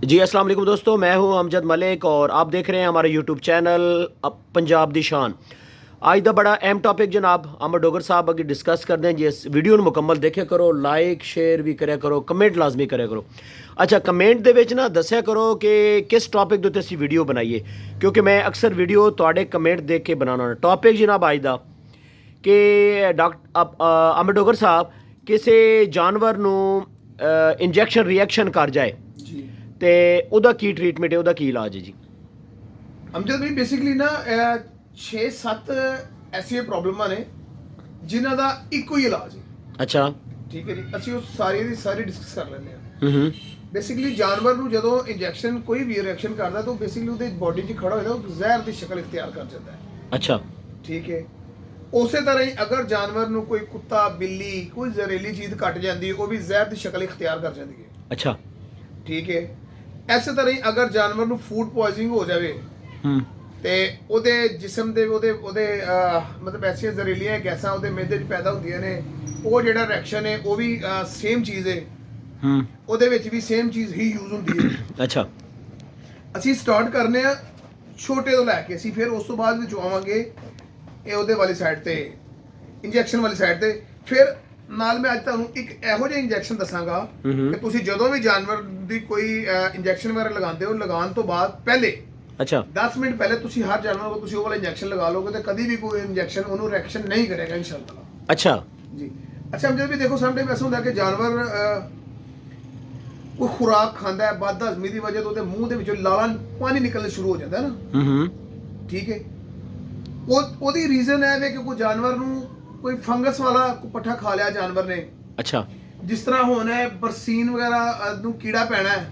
जी अस्सलाम वालेकुम दोस्तों, मैं हूं अमजद मलिक और आप देख रहे हैं हमारे यूट्यूब चैनल पंजाब दी शान। आज दा बड़ा अहम टॉपिक जनाब अमर डोगर साहब अगर डिस्कस करते हैं। जिस वीडियो ਨੂੰ ਮੁਕੰਮਲ ਦੇਖਿਆ ਕਰੋ, ਲਾਈਕ ਸ਼ੇਅਰ ਵੀ ਕਰਿਆ ਕਰੋ, ਕਮੈਂਟ ਲਾਜ਼ਮੀ ਕਰਿਆ ਕਰੋ। ਅੱਛਾ, ਕਮੈਂਟ ਦੇ ਵਿੱਚ ਨਾ ਦੱਸਿਆ ਕਰੋ ਕਿ ਕਿਸ ਟੌਪਿਕ ਦੇ ਉੱਤੇ ਅਸੀਂ ਵੀਡੀਓ ਬਣਾਈਏ, ਕਿਉਂਕਿ ਮੈਂ ਅਕਸਰ ਵੀਡੀਓ ਤੁਹਾਡੇ ਕਮੈਂਟ ਦੇਖ ਕੇ ਬਣਾਉਣਾ ਹੁੰਦਾ। ਟੌਪਿਕ ਜਨਾਬ ਅੱਜ ਦਾ ਕਿ ਅਮਰ ਡੋਗਰ ਸਾਹਿਬ ਕਿਸੇ ਜਾਨਵਰ ਨੂੰ ਇੰਜੈਕਸ਼ਨ ਰਿਐਕਸ਼ਨ ਕਰ ਜਾਏ ਜੀ ਤੇ ਉਹਦਾ ਕੀ ਟ੍ਰੀਟਮੈਂਟ ਹੈ, ਉਹਦਾ ਕੀ ਇਲਾਜ ਹੈ ਜੀ? ਅਮਜਦ ਵੀ ਬੇਸਿਕਲੀ ਨਾ 6-7 ਐਸੀਆਂ ਪ੍ਰੋਬਲਮਾਂ ਨੇ ਜਿਨ੍ਹਾਂ ਦਾ ਇੱਕੋ ਹੀ ਇਲਾਜ ਹੈ। ਅੱਛਾ, ਠੀਕ ਹੈ ਜੀ, ਅਸੀਂ ਉਹ ਸਾਰੀ ਦੀ ਸਾਰੀ ਡਿਸਕਸ ਕਰ ਲੈਂਦੇ ਹਾਂ। ਹੂੰ ਬੇਸਿਕਲੀ ਜਾਨਵਰ ਨੂੰ ਜਦੋਂ ਇੰਜੈਕਸ਼ਨ ਕੋਈ ਵੀ ਰਿਐਕਸ਼ਨ ਕਰਦਾ ਤਾਂ ਉਹ ਬੇਸਿਕਲੀ ਉਹਦੇ ਬਾਡੀ 'ਚ ਖੜਾ ਹੋ ਜਾਂਦਾ, ਉਹ ਜ਼ਹਿਰ ਦੀ ਸ਼ਕਲ ਇਖਤਿਆਰ ਕਰ ਜਾਂਦਾ ਹੈ। ਅੱਛਾ, ਠੀਕ ਹੈ, ਉਸੇ ਤਰ੍ਹਾਂ ਹੀ ਅਗਰ ਜਾਨਵਰ ਨੂੰ ਕੋਈ ਕੁੱਤਾ ਬਿੱਲੀ ਕੋਈ ਜ਼ਹਿਰੀਲੀ ਚੀਜ਼ ਕੱਟ ਜਾਂਦੀ ਹੈ, ਉਹ ਵੀ ਜ਼ਹਿਰ ਦੀ ਸ਼ਕਲ ਇਖਤਿਆਰ ਕਰ ਜਾਂਦੀ ਹੈ। ਅੱਛਾ, ਠੀਕ ਹੈ, ਇਸੇ ਤਰ੍ਹਾਂ ਹੀ ਅਗਰ ਜਾਨਵਰ ਨੂੰ ਫੂਡ ਪੋਇਜ਼ਨਿੰਗ ਹੋ ਜਾਵੇ ਤੇ ਉਹਦੇ ਜਿਸਮ ਦੇ ਉਹਦੇ ਮਤਲਬ ਐਸੀਆਂ ਜ਼ਹਿਰੀਲੀਆਂ ਗੈਸਾਂ ਉਹਦੇ ਮਿਹਦੇ 'ਚ ਪੈਦਾ ਹੁੰਦੀਆਂ ਨੇ, ਉਹ ਜਿਹੜਾ ਰਿਐਕਸ਼ਨ ਹੈ ਉਹ ਵੀ ਸੇਮ ਚੀਜ਼ ਹੈ, ਉਹਦੇ ਵਿੱਚ ਵੀ ਸੇਮ ਚੀਜ਼ ਹੀ ਯੂਜ਼ ਹੁੰਦੀ ਹੈ। ਅੱਛਾ, ਅਸੀਂ ਸਟਾਰਟ ਕਰਨੇ ਆ ਛੋਟੇ ਤੋਂ ਲੈ ਕੇ, ਅਸੀਂ ਫਿਰ ਉਸ ਤੋਂ ਬਾਅਦ ਵਿੱਚ ਆਵਾਂਗੇ ਇਹ ਉਹਦੇ ਵਾਲੀ ਸਾਈਡ ਤੇ ਇੰਜੈਕਸ਼ਨ ਵਾਲੀ ਸਾਈਡ ਤੇ। ਫਿਰ ਨਾਲ ਮੈਂ ਅੱਜ ਤੁਹਾਨੂੰ ਇੱਕ ਇਹੋ ਜਿਹਾ ਇੰਜੈਕਸ਼ਨ ਦੱਸਾਂਗਾ ਕਿ ਤੁਸੀਂ ਜਦੋਂ ਵੀ ਜਾਨਵਰ ਦੀ ਕੋਈ ਇੰਜੈਕਸ਼ਨ ਵਗੈਰਾ ਲਗਾਉਂਦੇ ਹੋ, ਲਗਾਉਣ ਤੋਂ ਬਾਅਦ ਪਹਿਲੇ ਅੱਛਾ 10 ਮਿੰਟ ਪਹਿਲੇ ਤੁਸੀਂ ਹਰ ਜਾਨਵਰ ਨੂੰ ਤੁਸੀਂ ਉਹ ਵਾਲਾ ਇੰਜੈਕਸ਼ਨ ਲਗਾ ਲੋਗੇ ਤੇ ਕਦੀ ਵੀ ਕੋਈ ਇੰਜੈਕਸ਼ਨ ਉਹਨੂੰ ਰਿਐਕਸ਼ਨ ਨਹੀਂ ਕਰੇਗਾ ਇਨਸ਼ਾਅੱਲਾ। ਅੱਛਾ ਜੀ। ਅੱਛਾ, ਜਦ ਵੀ ਦੇਖੋ ਸਮਟਾਈਮ ਐਸਾ ਹੁੰਦਾ ਕਿ ਜਾਨਵਰ ਕੋਈ ਖੁਰਾਕ ਖਾਂਦਾ ਹੈ, ਬਦ ਹਜ਼ਮੀ ਦੀ ਵਜ੍ਹਾ ਤੋਂ ਉਹਦੇ ਮੂੰਹ ਦੇ ਵਿੱਚੋਂ ਲਾਲਾਂ ਪਾਣੀ ਨਿਕਲਣਾ ਸ਼ੁਰੂ ਹੋ ਜਾਂਦਾ ਹੈ ਨਾ। ਠੀਕ ਹੈ, ਉਹਦੀ ਰੀਜ਼ਨ ਹੈ ਕਿ ਕੋਈ ਜਾਨਵਰ ਨੂੰ ਕੋਈ ਫੰਗਸ ਵਾਲਾ ਕੋਈ ਪੱਠਾ ਖਾ ਲਿਆ ਜਾਨਵਰ ਨੇ। ਅੱਛਾ, ਜਿਸ ਤਰ੍ਹਾਂ ਹੁਣ ਹੈ ਬਰਸੀਨ ਵਗੈਰਾ ਨੂੰ ਕੀੜਾ ਪੈਣਾ ਹੈ,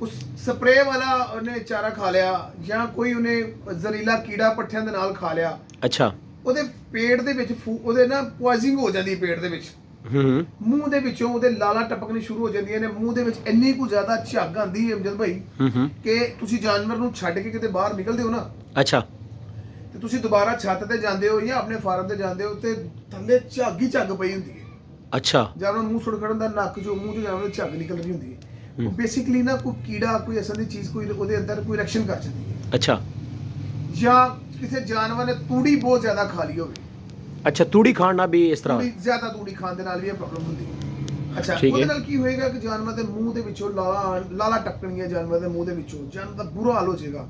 ਉਸ ਸਪਰੇਅ ਵਾਲਾ ਉਹਨੇ ਚਾਰਾ ਖਾ ਲਿਆ ਜਾਂ ਕੋਈ ਉਹਨੇ ਜ਼ਹਿਰੀਲਾ ਕੀੜਾ ਪੱਠਿਆਂ ਦੇ ਨਾਲ ਖਾ ਲਿਆ। ਅੱਛਾ, ਉਹਦੇ ਪੇਟ ਦੇ ਵਿੱਚ ਉਹਦੇ ਨਾ ਪੋਇਜ਼ਨਿੰਗ ਹੋ ਜਾਂਦੀ ਹੈ ਪੇਟ ਦੇ ਵਿੱਚ। ਮੂੰਹ ਦੇ ਵਿੱਚੋਂ ਉਹਦੇ ਲਾਲਾਂ ਟਪਕਣੀ ਸ਼ੁਰੂ ਹੋ ਜਾਂਦੀਆਂ ਨੇ, ਮੂੰਹ ਦੇ ਵਿੱਚ ਇੰਨੀ ਕੁ ਜ਼ਿਆਦਾ ਝੱਗ ਆਉਂਦੀ ਹੈ ਅਮਜਦ ਭਾਈ ਕਿ ਤੁਸੀਂ ਜਾਨਵਰ ਨੂੰ ਛੱਡ ਕੇ ਕਿਤੇ ਬਾਹਰ ਨਿਕਲਦੇ ਹੋ ਨਾ, ਅੱਛਾ, ਤੇ ਤੁਸੀਂ ਦੁਬਾਰਾ ਛੱਤ ਤੇ ਜਾਂਦੇ ਹੋ ਜਾਂ ਆਪਣੇ ਫਾਰਮ ਤੇ ਜਾਂਦੇ ਹੋ ਤੇ ਥੱਲੇ ਝੱਗ ਹੀ ਝੱਗ ਪਈ ਹੁੰਦੀ ਹੈ। ਅੱਛਾ, ਜਾਨਵਰ ਮੂੰਹ ਸੁੜ ਖੜਨ ਦਾ, ਨੱਕ ਚੋਂ ਮੂੰਹ ਚੋਂ ਜਾਨਵਰ ਦੀ ਝੱਗ ਨਿਕਲ ਰਹੀ ਹੁੰਦੀ ਹੈ। ਬੇਸਿਕਲੀ ਨਾ ਕੋਈ ਕੀੜਾ ਕੋਈ ਐਸਾ ਦੀ ਚੀਜ਼ ਕੋਈ ਉਹਦੇ ਅੰਦਰ ਕੋਈ ਰਿਐਕਸ਼ਨ ਕਰ ਜਾਂਦੀ ਹੈ, ਅੱਛਾ, ਜਾਂ ਕਿਸੇ ਜਾਨਵਰ ਨੇ ਤੂੜੀ ਬਹੁਤ ਜ਼ਿਆਦਾ ਖਾ ਲਈ ਹੋਵੇ। ਅੱਛਾ, ਤੂੜੀ ਖਾਣ ਨਾਲ ਵੀ ਇਸ ਤਰ੍ਹਾਂ? ਜ਼ਿਆਦਾ ਤੂੜੀ ਖਾਣ ਦੇ ਨਾਲ ਵੀ ਇਹ ਪ੍ਰੋਬਲਮ ਹੁੰਦੀ ਹੈ। ਅੱਛਾ, ਠੀਕ ਹੈ। ਉਹਦੇ ਨਾਲ ਕੀ ਹੋਏਗਾ ਕਿ ਜਾਨਵਰ ਦੇ ਮੂੰਹ ਦੇ ਵਿੱਚੋਂ ਲਾਲਾ ਟਪਕਣਗੀਆਂ, ਜਾਨਵਰ ਦੇ ਮੂੰਹ ਦੇ ਵਿੱਚੋਂ, ਜਾਨਵਰ ਦਾ ਬੁਰਾ ਹਾਲ ਹੋ ਜਾਏਗਾ।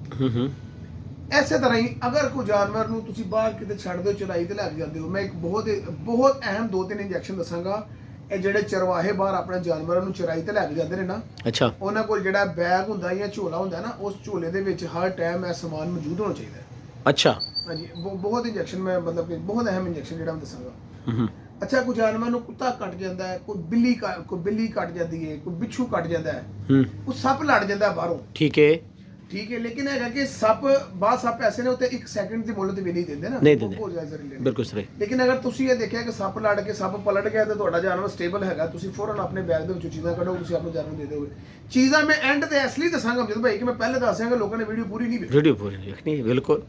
ਐਸੇ ਤਰ੍ਹਾਂ ਹੀ ਅਗਰ ਕੋਈ ਜਾਨਵਰ ਨੂੰ ਤੁਸੀਂ ਬਾਹਰ ਕਿਤੇ ਛੱਡ ਦਿਓ, ਚਰਾਈ ਤੇ ਲੈ ਕੇ ਜਾਂਦੇ ਹੋ, ਮੈਂ ਇੱਕ ਬਹੁਤ ਅਹਿਮ 2-3 ਇੰਜੈਕਸ਼ਨ ਦੱਸਾਂਗਾ। ਇਹ ਜਿਹੜੇ ਚਰਵਾਹੇ ਬਾਹਰ ਆਪਣੇ ਜਾਨਵਰਾਂ ਨੂੰ ਚਰਾਈ ਤੇ ਲੈ ਕੇ ਜਾਂਦੇ ਨੇ ਨਾ, ਅੱਛਾ, ਉਹਨਾਂ ਕੋਲ ਜਿਹੜਾ ਬੈਗ ਹੁੰਦਾ ਜਾਂ ਝੋਲਾ ਹੁੰਦਾ ਨਾ, ਉਸ ਝੋਲੇ ਦੇ ਵਿੱਚ ਹਰ ਟਾਈਮ ਇਹ ਸਮਾਨ ਮੌਜੂਦ ਹੋਣਾ ਚਾਹੀਦਾ ਹੈ। ਅੱਛਾ, ਹਾਂਜੀ, ਬਹੁਤ ਇੰਜੈਕਸ਼ਨ ਮੈਂ ਮਤਲਬ ਕਿ ਬਹੁਤ ਅਹਿਮ ਇੰਜੈਕਸ਼ਨ ਜਿਹੜਾ ਮੈਂ ਦੱਸਾਂਗਾ। ਅੱਛਾ, ਕੋਈ ਜਾਨਵਰ ਨੂੰ ਕੁੱਤਾ ਕੱਟ ਜਾਂਦਾ ਹੈ, ਕੋਈ ਬਿੱਲੀ ਕੱਟ ਜਾਂਦੀ ਹੈ, ਕੋਈ ਬਿੱਛੂ ਕੱਟ ਜਾਂਦਾ ਹੈ, ਕੋਈ ਸੱਪ ਲੜ ਜਾਂਦਾ ਬਾਹਰੋਂ। ਠੀਕ ਹੈ, ਠੀਕ ਹੈ, ਲੇਕਿਨ ਹੈਗਾ ਕਿ ਸੱਪ ਐਸੇ ਨੇ ਉੱਤੇ 1 ਸੈਕਿੰਡ ਦੀ ਮੁੱਲ ਤੇ ਵੀ ਨਹੀਂ ਦਿੰਦੇ ਨਾ, ਨਹੀਂ ਦਿੰਦੇ, ਬਹੁਤ ਜ਼ਿਆਦਾ ਜ਼ਹਿਰੀਲੇ ਨੇ। ਬਿਲਕੁਲ ਸਹੀ। ਲੇਕਿਨ ਅਗਰ ਤੁਸੀਂ ਇਹ ਦੇਖਿਆ ਕਿ ਸੱਪ ਲੜ ਕੇ ਸੱਪ ਪਲਟ ਗਿਆ ਤੇ ਤੁਹਾਡਾ ਜਾਨਵਰ ਸਟੇਬਲ ਹੈਗਾ, ਤੁਸੀਂ ਫੌਰਨ ਆਪਣੇ ਬੈਗ ਦੇ ਵਿੱਚੋਂ ਚੀਜ਼ਾਂ ਕੱਢੋ, ਤੁਸੀਂ ਆਪਣੇ ਜਾਨਵਰ ਨੂੰ ਦੇ ਦਿਓਗੇ। ਚੀਜ਼ਾਂ ਮੈਂ ਐਂਡ ਤੇ ਇਸ ਲਈ ਦੱਸਾਂਗਾ ਅਮਜਦ ਭਾਈ ਕਿ ਮੈਂ ਪਹਿਲੇ ਦੱਸਾਂਗਾ ਲੋਕਾਂ ਨੇ ਵੀਡੀਓ ਪੂਰੀ ਨਹੀਂ ਵੇਖੀ। ਵੀਡੀਓ ਪੂਰੀ ਨਹੀਂ ਵੇਖਣੀ, ਬਿਲਕੁਲ।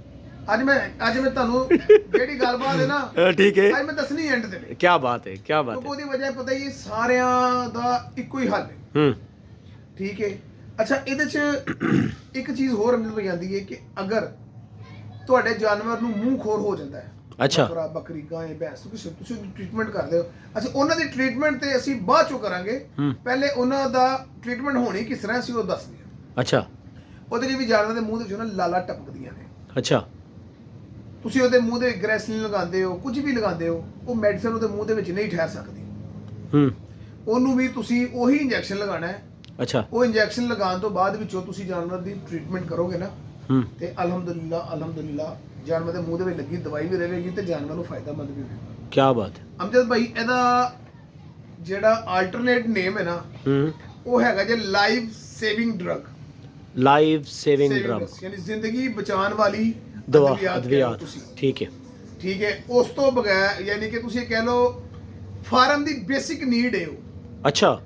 ਅੱਜ ਮੈਂ ਤੁਹਾਨੂੰ ਜਿਹੜੀ ਗੱਲਬਾਤ ਹੈ ਨਾ, ਠੀਕ ਹੈ, ਅੱਜ ਮੈਂ ਦੱਸਣੀ ਐਂਡ ਤੇ ਨੇ। ਕੀ ਬਾਤ ਹੈ, ਕੀ ਬਾਤ ਕਿਉਂਕਿ ਹੈ। ਉਹਦੀ ਵਜ੍ਹਾ ਪਤਾ ਹੀ ਸਾਰਿਆਂ ਦਾ ਇੱਕੋ ਹੀ ਹੱਲ ਹੈ। ਠੀਕ ਹੈ। ਅੱਛਾ, ਇਹਦੇ 'ਚ ਇੱਕ ਚੀਜ਼ ਹੋਰ ਮਿਲ ਪਈ ਜਾਂਦੀ ਹੈ ਕਿ ਅਗਰ ਤੁਹਾਡੇ ਜਾਨਵਰ ਨੂੰ ਮੂੰਹ ਖੋਰ ਹੋ ਜਾਂਦਾ ਹੈ, ਅੱਛਾ, ਬੱਕਰੀ ਗਾਂ ਭੈਂਸ, ਤੁਸੀਂ ਟ੍ਰੀਟਮੈਂਟ ਕਰਦੇ ਹੋ। ਅੱਛਾ, ਉਹਨਾਂ ਦੀ ਟ੍ਰੀਟਮੈਂਟ ਤੇ ਅਸੀਂ ਬਾਅਦ ਚੋਂ ਕਰਾਂਗੇ, ਪਹਿਲੇ ਉਹਨਾਂ ਦਾ ਟ੍ਰੀਟਮੈਂਟ ਹੋਣੀ ਕਿਸ ਤਰ੍ਹਾਂ ਅਸੀਂ ਉਹ ਦੱਸਦੇ ਹਾਂ। ਅੱਛਾ, ਉਹਦੇ ਲਈ ਵੀ ਜਾਨਵਰ ਦੇ ਮੂੰਹ ਦੇ ਵਿੱਚੋਂ ਨਾ ਲਾਲਾਂ ਟਪਕਦੀਆਂ ਨੇ। ਅੱਛਾ, ਤੁਸੀਂ ਉਹਦੇ ਮੂੰਹ ਦੇ ਗ੍ਰੈਸਲਿਨ ਲਗਾਉਂਦੇ ਹੋ, ਕੁਝ ਵੀ ਲਗਾਉਂਦੇ ਹੋ, ਉਹ ਮੈਡੀਸਨ ਉਹਦੇ ਮੂੰਹ ਦੇ ਵਿੱਚ ਨਹੀਂ ਠਹਿਰ ਸਕਦੀ। ਉਹਨੂੰ ਵੀ ਤੁਸੀਂ ਉਹੀ ਇੰਜੈਕਸ਼ਨ ਲਗਾਉਣਾ ਹੈ। ਅੱਛਾ, ਉਹ ਇੰਜੈਕਸ਼ਨ ਲਗਾਉਣ ਤੋਂ ਬਾਅਦ ਵਿੱਚੋਂ ਤੁਸੀਂ ਜਾਨਵਰ ਦੀ ਟ੍ਰੀਟਮੈਂਟ ਕਰੋਗੇ ਨਾ, ਤੇ ਅਲਹਮਦੁਲਿਲਾ ਜਾਨਵਰ ਦੇ ਮੂੰਹ ਦੇ ਵਿੱਚ ਲੱਗੀ ਦਵਾਈ ਵੀ ਰਹੇਗੀ ਤੇ ਜਾਨਵਰ ਨੂੰ ਫਾਇਦਾਮੰਦ ਵੀ ਹੋਵੇਗਾ। ਕੀ ਬਾਤ ਹੈ ਅਮਜਦ ਭਾਈ, ਇਹਦਾ ਜਿਹੜਾ ਆਲਟਰਨੇਟ ਨੇਮ ਹੈ ਨਾ, ਉਹ ਹੈਗਾ ਜੇ life saving drug. Life saving drug ਯਾਨੀ ਜ਼ਿੰਦਗੀ ਬਚਾਉਣ ਵਾਲੀ ਅਦਵਿਆਤ। ਠੀਕ ਹੈ, ਠੀਕ ਹੈ। ਉਸ ਤੋਂ ਬਗੈਰ ਯਾਨੀ ਕਿ ਤੁਸੀਂ ਕਹਿ ਲਓ ਫਾਰਮ ਦੀ ਬੇਸਿਕ ਨੀਡ ਹੈ ਉਹ। ਅੱਛਾ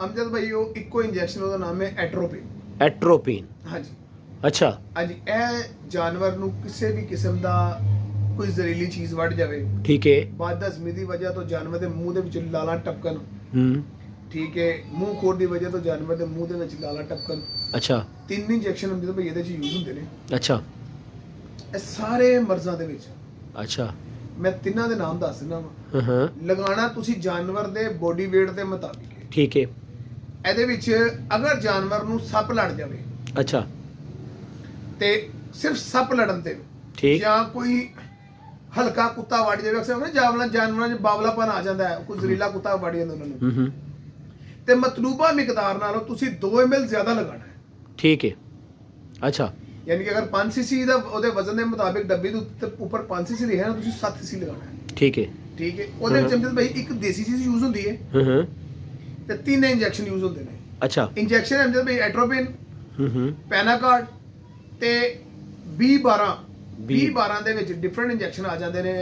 ਅਮਜਦ ਭਾਈ, ਉਹ ਇੱਕੋ ਇੰਜੈਕਸ਼ਨ, ਉਹਦਾ ਨਾਮ ਹੈ ਐਟਰੋਪਿਨ। ਐਟਰੋਪਿਨ, ਹਾਂਜੀ। ਅੱਛਾ, ਹਾਂਜੀ, ਇਹ ਜਾਨਵਰ ਨੂੰ ਕਿਸੇ ਵੀ ਕਿਸਮ ਦਾ ਕੋਈ ਜ਼ਹਿਰੀਲੀ ਚੀਜ਼ ਵੱਢ ਜਾਵੇ, ਠੀਕ ਹੈ, ਬਦ ਹਜ਼ਮੀ ਦੀ ਵਜ੍ਹਾ ਤੋਂ ਜਾਨਵਰ ਦੇ ਮੂੰਹ ਦੇ ਵਿੱਚ ਲਾਲਾਂ ਟਪਕਣ, ਠੀਕ ਹੈ, ਮੂੰਹ ਖੋਰ ਦੀ ਵਜ੍ਹਾ ਤੋਂ ਜਾਨਵਰ ਦੇ ਮੂੰਹ ਦੇ ਵਿੱਚ ਲਾਲਾ ਟਪਕਣ, ਅੱਛਾ 3 ਇੰਜੈਕਸ਼ਨ ਹੁੰਦੇ ਤਾਂ ਭਈ ਇਹਦੇ ਚ ਯੂਜ਼ ਹੁੰਦੇ ਨੇ। ਅੱਛਾ ਇਹ ਸਾਰੇ ਮਰਜ਼ਾਂ ਦੇ ਵਿੱਚ ਅੱਛਾ ਮੈਂ ਤਿੰਨਾਂ ਦੇ ਨਾਮ ਦੱਸ ਦਿੰਦਾ ਵਾਂ। ਹਾਂ ਲਗਾਉਣਾ ਤੁਸੀਂ ਜਾਨਵਰ ਦੇ ਬੋਡੀ weight ਦੇ ਮੁਤਾਬਿਕ ਹੈ। ਠੀਕ ਹੈ ਇਹਦੇ ਵਿੱਚ ਅਗਰ ਜਾਨਵਰ ਨੂੰ ਸੱਪ ਲੜ ਜਾਵੇ ਅੱਛਾ ਤੇ ਸਿਰਫ ਸੱਪ ਲੜਨ ਤੇ ਠੀਕ ਜਾਂ ਕੋਈ ਹਲਕਾ ਕੁੱਤਾ ਵੜ ਜਾਵੇ, ਅਕਸਰ ਨਾ ਜਾਨਵਰਾਂ 'ਚ ਬਾਵਲਾਪਨ ਆ ਜਾਂਦਾ ਹੈ, ਕੋਈ ਜ਼ਹਿਰੀਲਾ ਕੁੱਤਾ ਵੜ ਜਾਂਦਾ ਉਹਨਾਂ ਨੂੰ, ਹੂੰ ਤੇ ਮਤਲੂਬਾ ਮਿਕਦਾਰ ਨਾਲੋਂ ਤੁਸੀਂ 2 ml ਜ਼ਿਆਦਾ ਲਗਾਉਣਾ ਹੈ। ਠੀਕ ਹੈ ਅੱਛਾ ਯਾਨੀ ਕਿ ਅਗਰ 5 cc ਦਾ ਉਹਦੇ ਵਜ਼ਨ ਦੇ ਮੁਤਾਬਿਕ ਡੱਬੀ ਦੇ ਉੱਪਰ 5 cc ਲਿਖਿਆ ਨਾ, ਤੁਸੀਂ 7 cc ਲਗਾਉਣਾ ਹੈ। ਠੀਕ ਹੈ ਠੀਕ ਹੈ, ਉਹਦੇ ਵਿੱਚ ਅੰਦਰ ਭਾਈ ਇੱਕ ਦੇਸੀ ਚੀਜ਼ ਯੂਜ਼ ਹੁੰਦੀ ਹੈ ਹੂੰ ਤੇ 3 ਇੰਜੈਕਸ਼ਨ ਯੂਜ਼ ਹੁੰਦੇ ਨੇ। ਅੱਛਾ ਇੰਜੈਕਸ਼ਨ ਅੰਦਰ ਭਾਈ ਐਟ੍ਰੋਪਿਨ, ਹੂੰ ਪੈਨਾਕਾਰਡ ਤੇ B12 B- B12 ਦੇ ਵਿੱਚ ਡਿਫਰੈਂਟ ਇੰਜੈਕਸ਼ਨ ਆ ਜਾਂਦੇ ਨੇ।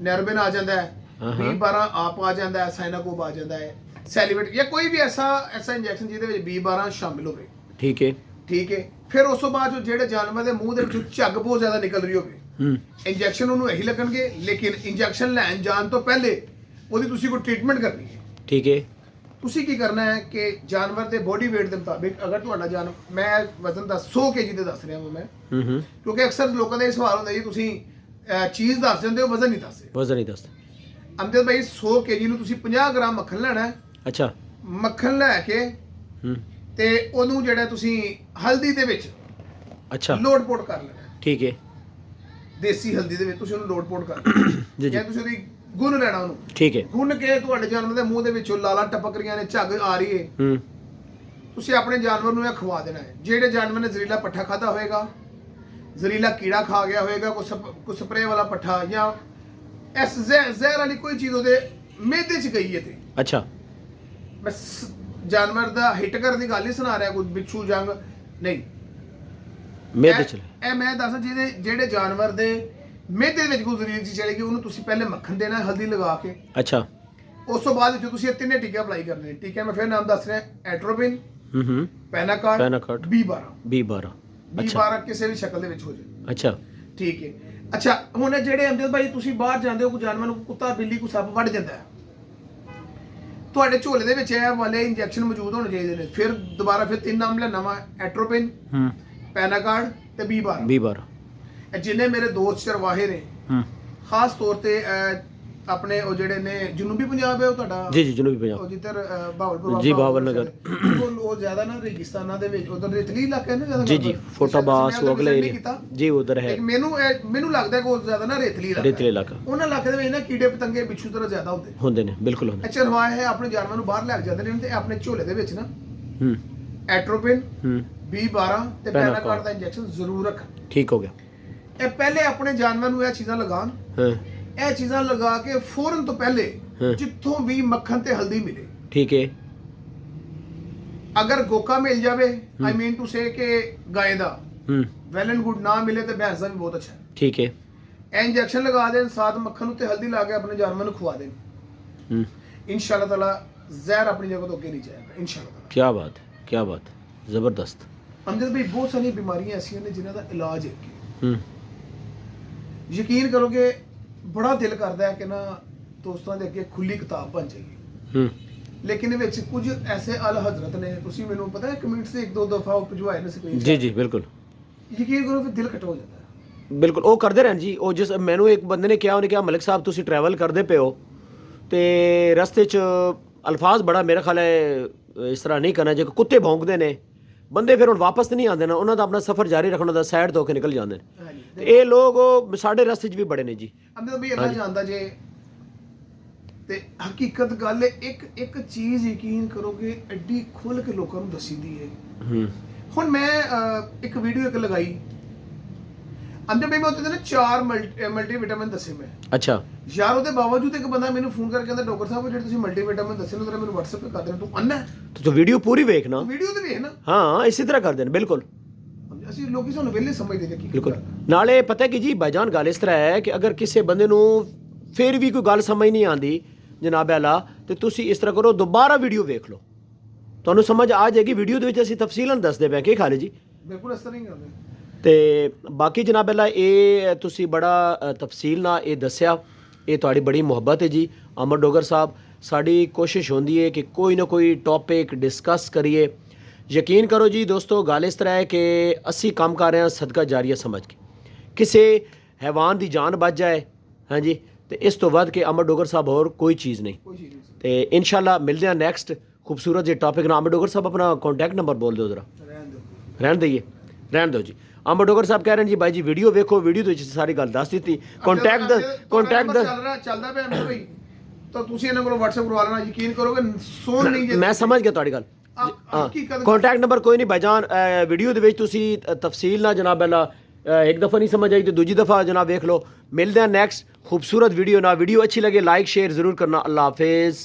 ਨੈਰੋਬਿਨ ਆ ਜਾਂਦਾ ਹੈ, B12 ਆਪ ਆ ਜਾਂਦਾ ਹੈ, ਸਾਈਨਾਕੋਬ ਆ ਜਾਂਦਾ ਹੈ, ਸੈਲੀਵੇਟ ਜਾਂ ਕੋਈ ਵੀ ਐਸਾ ਇੰਜੈਕਸ਼ਨ ਜਿਹਦੇ ਵਿੱਚ B12 ਸ਼ਾਮਿਲ ਹੋਵੇ। ਠੀਕ ਹੈ ਠੀਕ ਹੈ, ਫਿਰ ਉਸ ਤੋਂ ਬਾਅਦ ਜੋ ਜਿਹੜੇ ਜਾਨਵਰ ਦੇ ਮੂੰਹ ਦੇ ਵਿੱਚੋਂ ਝੱਗ ਬਹੁਤ ਜ਼ਿਆਦਾ ਨਿਕਲ ਰਹੀ ਹੋਵੇ, ਹੂੰ ਇੰਜੈਕਸ਼ਨ ਉਹਨੂੰ ਇਹੀ ਲੱਗਣਗੇ, ਲੇਕਿਨ ਇੰਜੈਕਸ਼ਨ ਲੈਣ ਜਾਣ ਤੋਂ ਪਹਿਲੇ ਉਹਦੀ ਤੁਸੀਂ ਕੋਈ ਟ੍ਰੀਟਮੈਂਟ ਕਰਨੀ ਹੈ। ਠੀਕ ਹੈ ਤੁਸੀਂ ਕੀ ਕਰਨਾ ਹੈ ਕਿ ਜਾਨਵਰ ਦੇ ਬੋਡੀ weight ਦੇ ਮੁਤਾਬਿਕ, ਅਗਰ ਤੁਹਾਡਾ ਮੈਂ ਵਜ਼ਨ ਦਾ 100 kg ਦੇ ਦੱਸ ਰਿਹਾ ਹਾਂ ਮੈਂ, ਹੂੰ ਕਿਉਂਕਿ ਅਕਸਰ ਲੋਕਾਂ ਦਾ ਇਹ ਸਵਾਲ ਹੁੰਦਾ ਜੀ ਤੁਸੀਂ ਚੀਜ਼ ਦੱਸ ਦਿੰਦੇ ਹੋ, ਵਜ਼ਨ ਨਹੀਂ ਦੱਸਦੇ। ਵਜ਼ਨ ਨਹੀਂ ਦੱਸਦਾ ਅਮਜਦ ਭਾਈ 100 kg ਨੂੰ ਤੁਸੀਂ 50 ਗ੍ਰਾਮ ਮੱਖਣ ਲੈਣਾ ਹੈ। ਅੱਛਾ ਮੱਖਣ ਲੈ ਕੇ ਹੂੰ ਤੇ ਉਹਨੂੰ ਜਿਹੜਾ ਤੁਸੀਂ ਹਲਦੀ ਦੇ ਵਿੱਚ ਅੱਛਾ ਲੋਡ-ਪੋਡ ਕਰ ਲੈਣਾ ਹੈ। ਠੀਕ ਹੈ ਦੇਸੀ ਹਲਦੀ ਦੇ ਵਿੱਚ ਤੁਸੀਂ ਉਹਨੂੰ ਲੋਡ-ਪੋਡ ਕਰ ਲੈਣਾ ਜੀ ਜੀ ਜਾਂ ਤੁਸੀਂ ਉਹਦੀ ਗੁੰਨ ਲੈਣਾ ਉਹਨੂੰ। ਠੀਕ ਹੈ ਗੁੰਨ ਕੇ ਤੁਹਾਡੇ ਜਾਨਵਰ ਦੇ ਮੂੰਹ ਦੇ ਵਿੱਚੋਂ ਲਾਲਾਂ ਟਪਕ ਰਹੀਆਂ ਨੇ, ਝੱਗ ਆ ਰਹੀ ਹੈ, ਹੂੰ ਤੁਸੀਂ ਆਪਣੇ ਜਾਨਵਰ ਨੂੰ ਇਹ ਖਵਾ ਦੇਣਾ ਹੈ। ਜਿਹੜੇ ਜਾਨਵਰ ਨੇ ਜ਼ਹਿਰੀਲਾ ਪੱਠਾ ਖਾਧਾ ਹੋਏਗਾ, ਜ਼ਹਿਰੀਲਾ ਕੀੜਾ ਖਾ ਗਿਆ ਹੋਏਗਾ, ਕੋਈ ਸਪਰੇਅ ਵਾਲਾ ਪੱਠਾ ਜਾਂ ਇਸ ਜ਼ਹਿਰ ਵਾਲੀ ਕੋਈ ਚੀਜ਼ ਉਹਦੇ ਮਿਹਦੇ 'ਚ ਗਈ ਹੈ ਤੇ ਅੱਛਾ ਮੈਂ ਜਾਨਵਰ ਦਾ ਹਿੱਟ ਕਰਨ ਦੀ ਗੱਲ ਨਹੀਂ ਸੁਣਾ ਰਿਹਾ, ਕੋਈ ਬਿੱਛੂ ਜੰਗ ਨਹੀਂ। ਮੇਦੇ ਚਲੇ ਇਹ ਮੈਂ ਦੱਸਾਂ ਜਿਹੜੇ ਜਾਨਵਰ ਦੇ ਮਿਹਦੇ ਵਿੱਚ ਕੋਈ ਜ਼ਹਿਰੀਲੀ ਚੀਜ਼ ਚਲੇਗੀ, ਉਹਨੂੰ ਤੁਸੀਂ ਪਹਿਲੇ ਮੱਖਣ ਦੇਣਾ ਹਲਦੀ ਲਗਾ ਕੇ। ਅੱਛਾ ਉਸ ਤੋਂ ਬਾਅਦ ਜੋ ਤੁਸੀਂ ਇਹ ਤਿੰਨੇ ਟੀਕੇ ਅਪਲਾਈ ਕਰਨੇ। ਟੀਕੇ ਮੈਂ ਫਿਰ ਨਾਮ ਦੱਸ ਰਿਹਾ, ਐਟ੍ਰੋਪਿਨ, ਹੂੰ ਪੈਨਾਕਾਰਡ, B12 ਅੱਛਾ ਕਿਸੇ ਵੀ ਸ਼ਕਲ ਦੇ ਵਿੱਚ ਹੋ ਜਾਏ। ਅੱਛਾ ਠੀਕ ਹੈ। ਅੱਛਾ, ਹੁਣ ਜਿਹੜੇ ਅੰਦਰ ਭਾਈ ਤੁਸੀਂ ਬਾਹਰ ਜਾਂਦੇ ਹੋ, ਕੋਈ ਜਾਨਵਰ ਨੂੰ ਕੁੱਤਾ ਬਿੱਲੀ ਕੋਈ ਸੱਪ ਵੱਢ ਜਾਂਦਾ ਹੈ, ਤੁਹਾਡੇ ਝੋਲੇ ਦੇ ਵਿੱਚ ਇਹ ਵਾਲੇ ਇੰਜੈਕਸ਼ਨ ਮੌਜੂਦ ਹੋਣੇ ਚਾਹੀਦੇ ਨੇ। ਫਿਰ ਦੁਬਾਰਾ ਫਿਰ 3 ਨਾਮ ਲੈਣਾ ਵਾ, ਐਟ੍ਰੋਪਿਨ, ਹੂੰ ਪੈਨਾਕਾਰਡ ਤੇ B12। ਇਹ ਜਿੰਨੇ ਮੇਰੇ ਦੋਸਤ ਚਰਵਾਹੇ ਨੇ, ਹੂੰ ਖਾਸ ਤੌਰ ਤੇ ਆਪਣੇ ਉਹ ਜਿਹੜੇ ਨੇ ਜਨੂਬੀ ਪੰਜਾਬ ਹੈ ਉਹ ਤੁਹਾਡਾ, ਜੀ ਜੀ ਜਨੂਬੀ ਪੰਜਾਬ ਉਹ ਜਿੱਧਰ ਬਹਾਵਲਪੁਰ ਜੀ, ਬਹਾਵਲਨਗਰ। ਉਹ ਜ਼ਿਆਦਾ ਨਾ ਰੇਗਿਸਤਾਨਾਂ ਦੇ ਵਿੱਚ ਉਧਰ ਰੇਤਲੀ ਇਲਾਕਾ ਹੈ ਨਾ ਜ਼ਿਆਦਾ। ਜੀ ਜੀ ਫੋਟਾਬਾਸ ਉਹ ਅਗਲਾ ਏਰੀਆ ਜੀ ਉਧਰ ਹੈ। ਮੈਨੂੰ ਲੱਗਦਾ ਕਿ ਉਹ ਜ਼ਿਆਦਾ ਨਾ ਰੇਤਲੀ ਇਲਾਕਾ ਉਹਨਾਂ ਇਲਾਕੇ ਦੇ ਵਿੱਚ ਨਾ ਕੀੜੇ ਪਤੰਗੇ ਬਿੱਛੂ ਤਰ੍ਹਾਂ ਜ਼ਿਆਦਾ ਹੁੰਦੇ ਨੇ ਬਿਲਕੁਲ ਹੁੰਦੇ। ਚਰਵਾਹ ਹੈ ਆਪਣੇ ਜਾਨਵਰ ਨੂੰ ਬਾਹਰ ਲੈ ਕੇ ਜਾਂਦੇ ਨੇ ਤੇ ਆਪਣੇ ਝੋਲੇ ਦੇ ਵਿੱਚ ਨਾ ਹੂੰ ਐਟ੍ਰੋਪਿਨ, ਹੂੰ B12 ਤੇ ਪੈਨਾਕਾਰਡ ਦਾ ਇੰਜੈਕਸ਼ਨ ਜ਼ਰੂਰ ਰੱਖਣ। ਠੀਕ ਹੋ ਗਿਆ। ਇਹ ਪਹਿਲੇ ਆਪਣੇ ਜਾਨਵਰ ਨੂੰ ਇਹ ਚੀਜ਼ਾਂ ਲਗਾਉਣ। ਹਾਂ ਇਹ ਚੀਜ਼ਾਂ ਲਗਾ ਕੇ ਫੌਰਨ ਤੋਂ ਪਹਿਲੇ ਜਿੱਥੋਂ ਵੀ ਮੱਖਣ ਤੇ ਹਲਦੀ ਮਿਲੇ, ਠੀਕ ਹੈ ਅਗਰ ਗੋਕਾ ਮਿਲ ਜਾਵੇ, ਆਈ ਮੀਨ ਟੂ ਸੇ ਕਿ ਗਾय ਦਾ ਹੂੰ ਵੈਲ ਐਂਡ ਗੁੱਡ ਨਾ ਮਿਲੇ ਤੇ ਭੈਂਸ ਦਾ ਵੀ ਬਹੁਤ ਅੱਛਾ ਹੈ। ਠੀਕ ਹੈ ਇਹ ਇੰਜੈਕਸ਼ਨ ਲਗਾ ਦੇਣ, ਸਾਥ ਮੱਖਣ ਉੱਤੇ ਹਲਦੀ ਲਾ ਕੇ ਆਪਣੇ ਜਾਨਵਰ ਨੂੰ ਖਵਾ ਦੇਣ। ਹੂੰ ਇਨਸ਼ਾਅੱਲਾ ਤਾਲਾ ਜ਼ਹਿਰ ਆਪਣੀ ਜਗ੍ਹਾ ਤੋਂ ਅੱਗੇ ਨਹੀਂ ਜਾਏਗਾ ਇਨਸ਼ਾਅੱਲਾ ਤਾਲਾ। ਕੀ ਬਾਤ ਜ਼ਬਰਦਸਤ। ਅਮਜਦ ਭਾਈ ਬਹੁਤ ਸਾਰੀਆਂ ਬਿਮਾਰੀਆਂ ਐਸੀਆਂ ਨੇ ਜਿਨ੍ਹਾਂ ਦਾ ਇਲਾਜ ਹੈ। ਹੂੰ ਯਕੀਨ ਕਰੋਗੇ ਬੜਾ ਦਿਲ ਕਰਦਾ ਹੈ ਕਿ ਨਾ ਦੋਸਤਾਂ ਦੇ ਅੱਗੇ ਖੁੱਲੀ ਕਿਤਾਬ ਬਣ ਜਾਏਗੀ, ਹੂੰ ਲੇਕਿਨ ਇਹ ਵਿੱਚ ਕੁਝ ਐਸੇ ਅਲ ਹਜ਼ਰਤ ਨੇ, ਤੁਸੀਂ ਮੈਨੂੰ ਪਤਾ ਹੈ ਕਮੈਂਟ ਸੇ 1-2 ਦਫਾ ਉਹ ਭਜਵਾਏ ਨੇ ਸਕਰੀਨ। ਜੀ ਜੀ ਬਿਲਕੁਲ ਯਕੀਨ ਕਰੋ ਫਿਰ ਦਿਲ ਖਟਾ ਹੋ ਜਾਂਦਾ ਹੈ। ਬਿਲਕੁਲ ਉਹ ਕਰਦੇ ਰਹਿਣ ਜੀ। ਉਹ ਜਿਸ ਮੈਨੂੰ ਇੱਕ ਬੰਦੇ ਨੇ ਕਿਹਾ, ਉਹਨੇ ਕਿਹਾ ਮਲਿਕ ਸਾਹਿਬ ਤੁਸੀਂ ਟਰੈਵਲ ਕਰਦੇ ਪਏ ਹੋ ਤੇ ਰਸਤੇ 'ਚ ਅਲਫਾਜ਼ ਬੜਾ ਮੇਰਾ ਖਿਆਲ ਹੈ ਇਸ ਤਰ੍ਹਾਂ ਨਹੀਂ ਕਰਨਾ, ਜੇ ਕੁੱਤੇ ਭੌਂਕਦੇ ਨੇ ਬੰਦੇ ਫਿਰ ਹੁਣ ਵਾਪਸ ਨਹੀਂ ਆਉਂਦੇ ਨਾ, ਉਹਨਾਂ ਦਾ ਆਪਣਾ ਸਫ਼ਰ ਜਾਰੀ ਰੱਖਣਾ ਦਾ ਸਾਈਡ ਤੋਂ ਹੋ ਕੇ ਨਿਕਲ ਜਾਂਦੇ ਨੇ। ਤੇ ਇਹ ਲੋਕ ਸਾਡੇ ਰਸਤੇ 'ਚ ਵੀ ਬੜੇ ਨੇ ਜੀ। ਅੰਦਰ ਵੀ ਅੱਲਾ ਜਾਣਦਾ ਜੇ ਤੇ ਹਕੀਕਤ ਗੱਲ ਹੈ। ਇੱਕ ਚੀਜ਼ ਯਕੀਨ ਕਰੋਗੇ ਐਡੀ ਖੁੱਲ ਕੇ ਲੋਕਾਂ ਨੂੰ ਦੱਸੀ ਦੀ ਹੈ। ਹੁਣ ਮੈਂ ਇੱਕ ਵੀਡੀਓ ਇੱਕ ਲਗਾਈ, ਅੰਦਰ ਵੀ ਮੈਂ ਉੱਤੇ ਨਾ 4 ਮਲਟੀ ਵਿਟਾਮਿਨ ਦੱਸੇ ਮੈਂ। ਅੱਛਾ ਯਾਰ ਉਹਦੇ ਬਾਵਜੂਦ ਇੱਕ ਬੰਦਾ ਮੈਨੂੰ ਫੋਨ ਕਰਕੇ ਕਹਿੰਦਾ ਡਾਕਟਰ ਸਾਹਿਬ ਜਿਹੜੇ ਤੁਸੀਂ ਮਲਟੀ ਵਿਟਾਮਿਨ ਦੱਸੇ ਨੇ, ਮੈਨੂੰ WhatsApp ਤੇ ਕਰ ਦੇਣਾ, ਤੂੰ ਅੰਨਾ ਤੂੰ ਵੀਡੀਓ ਪੂਰੀ ਵੇਖਣਾ, ਵੀਡੀਓ ਤੇ ਵੇਖ ਨਾ। ਹਾਂ ਇਸੇ ਤਰ੍ਹਾਂ ਕਰਦੇ ਨੇ ਬਿਲਕੁਲ। ਅਸੀਂ ਲੋਕੀ ਸਾਨੂੰ ਵਿਹਲੇ ਸਮਝਦੇ ਨੇ ਕੀ ਬਿਲਕੁਲ। ਨਾਲੇ ਪਤਾ ਕਿ ਜੀ ਭਾਈਜਾਨ ਗੱਲ ਇਸ ਤਰ੍ਹਾਂ ਹੈ ਕਿ ਅਗਰ ਕਿਸੇ ਬੰਦੇ ਨੂੰ ਫਿਰ ਵੀ ਕੋਈ ਗੱਲ ਸਮਝ ਨਹੀਂ ਆਉਂਦੀ ਜਨਾਬ ਆਲਾ, ਤੇ ਤੁਸੀਂ ਇਸ ਤਰ੍ਹਾਂ ਕਰੋ, ਦੁਬਾਰਾ ਵੀਡੀਓ ਵੇਖ ਲਓ, ਤੁਹਾਨੂੰ ਸਮਝ ਆ ਜਾਏਗੀ। ਵੀਡੀਓ ਦੇ ਵਿੱਚ ਅਸੀਂ ਤਫਸੀਲਨ ਦੱਸਦੇ ਪਏ ਕਿ ਖਾਲੀ ਜੀ ਬਿਲਕੁਲ ਇਸ ਤਰ੍ਹਾਂ ਹੀ ਕਰਦੇ। ਤੇ ਬਾਕੀ ਜਨਾਬ ਅੱਲਾ ਇਹ ਤੁਸੀਂ ਬੜਾ ਤਫਸੀਲ ਨਾਲ ਇਹ ਦੱਸਿਆ, ਇਹ ਤੁਹਾਡੀ ਬੜੀ ਮੁਹੱਬਤ ਹੈ ਜੀ ਅਮਰ ਡੋਗਰ ਸਾਹਿਬ। ਸਾਡੀ ਕੋਸ਼ਿਸ਼ ਹੁੰਦੀ ਹੈ ਕਿ ਕੋਈ ਨਾ ਕੋਈ ਟੌਪਿਕ ਡਿਸਕਸ ਕਰੀਏ। ਯਕੀਨ ਕਰੋ ਜੀ ਦੋਸਤੋ, ਗੱਲ ਇਸ ਤਰ੍ਹਾਂ ਹੈ ਕਿ ਅਸੀਂ ਕੰਮ ਕਰ ਰਹੇ ਹਾਂ ਸਦਕਾ ਜਾਰੀਆ ਸਮਝ ਕੇ, ਕਿਸੇ ਹੈਵਾਨ ਦੀ ਜਾਨ ਬਚ ਜਾਏ, ਹਾਂਜੀ, ਤੇ ਇਸ ਤੋਂ ਵੱਧ ਕੇ ਅਮਰ ਡੋਗਰ ਸਾਹਿਬ ਹੋਰ ਕੋਈ ਚੀਜ਼ ਨਹੀਂ। ਕੋਈ ਚੀਜ਼ ਨਹੀਂ ਤੇ ਇਨਸ਼ਾਅੱਲਾ ਮਿਲਦੇ ਹਾਂ ਨੈਕਸਟ ਖੂਬਸੂਰਤ ਜਿਹੇ ਟੌਪਿਕ ਨਾਲ। ਅਮਰ ਡੋਗਰ ਸਾਹਿਬ ਆਪਣਾ ਕੰਟੈਕਟ ਨੰਬਰ ਬੋਲ ਦਿਓ ਜ਼ਰਾ। ਰਹਿਣ ਦਿਓ। ਰਹਿਣ ਦਿਓ ਜੀ। ਅਮਰ ਡੋਗਰ ਸਾਹਿਬ ਕਹਿ ਰਹੇ ਨੇ ਜੀ ਬਾਈ ਜੀ ਵੀਡੀਓ ਵੇਖੋ, ਵੀਡੀਓ ਦੇ ਵਿੱਚ ਸਾਰੀ ਗੱਲ ਦੱਸ ਦਿੱਤੀ। ਕੰਟੈਕਟ ਚੱਲਦਾ ਪਿਆ ਮੇਰੇ ਭਾਈ, ਤਾਂ ਤੁਸੀਂ ਇਹਨਾਂ ਕੋਲੋਂ WhatsApp ਕਰਵਾ ਲੈਣਾ। ਯਕੀਨ ਕਰੋਗੇ ਸੋਨ ਨਹੀਂ ਜੇ ਮੈਂ ਸਮਝ ਗਿਆ ਤੁਹਾਡੀ ਗੱਲ। ਹਕੀਕਤ ਕੰਟੈਕਟ ਨੰਬਰ ਕੋਈ ਨਹੀਂ ਭਾਈਜਾਨ, ਵੀਡੀਓ ਦੇ ਵਿੱਚ ਤੁਸੀਂ ਤਫਸੀਲ ਨਾਲ ਜਨਾਬ ਅੱਲਾ ਇੱਕ ਦफ़ਾ नहीं समझ आई तो दूजी दफ़ा जनाब देख लो। मिलते हैं नेक्स्ट खूबसूरत वीडियो ना। वीडियो अच्छी लगे लाइक शेयर ज़रूर करना। अल्लाह हाफिज़।